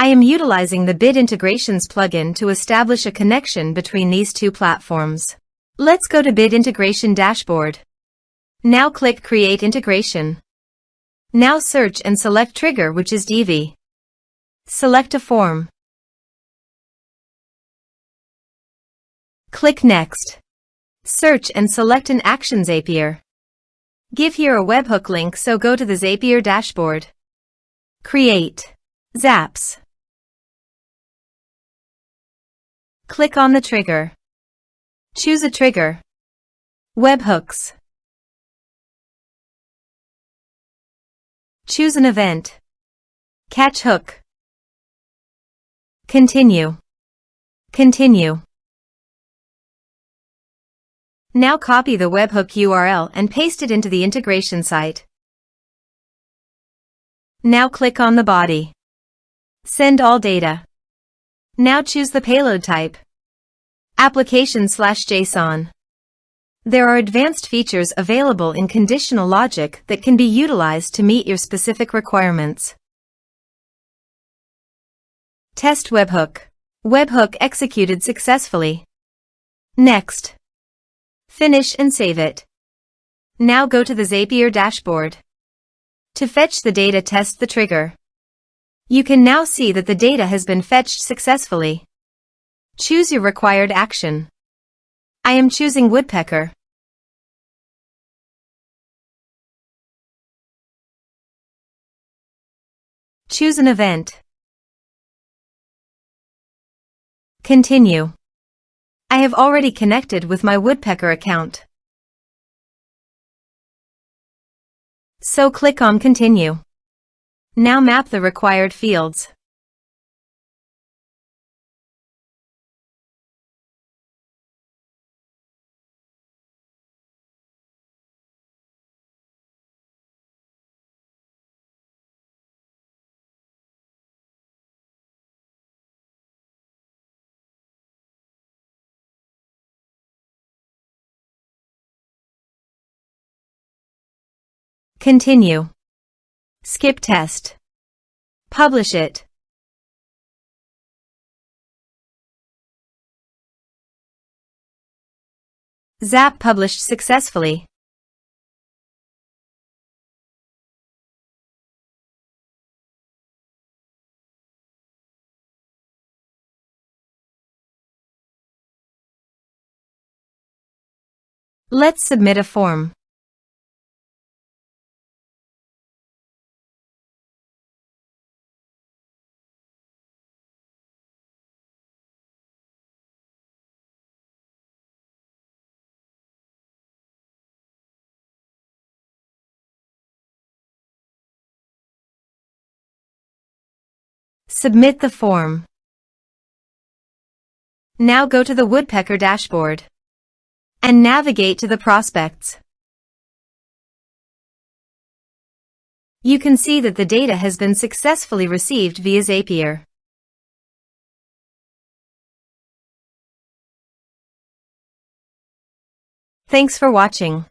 I am utilizing the Bit Integrations plugin to establish a connection between these two platforms. Let's go to Bit Integration Dashboard. Now click Create Integration. Now search and select Trigger, which is Divi. Select a form. Click Next. Search and select an action Zapier. Give here a webhook link, so go to the Zapier dashboard. Create Zaps. Click on the trigger. Choose a trigger. Webhooks. Choose an event. Catch hook. Continue. Continue. Now copy the webhook URL and paste it into the integration site. Now click on the body. Send all data. Now choose the payload type. Application/JSON. There are advanced features available in conditional logic that can be utilized to meet your specific requirements. Test webhook. Webhook executed successfully. Next. Finish and save it. Now go to the Zapier dashboard. To fetch the data, test the trigger. You can now see that the data has been fetched successfully. Choose your required action. I am choosing woodpecker. Choose an event. Continue. I have already connected with my woodpecker account, so click on Continue. Now map the required fields. Continue. Skip test. Publish it. Zap published successfully. Let's submit a form. Submit the form. Now go to the woodpecker dashboard and navigate to the prospects. You can see that the data has been successfully received via Zapier. Thanks for watching.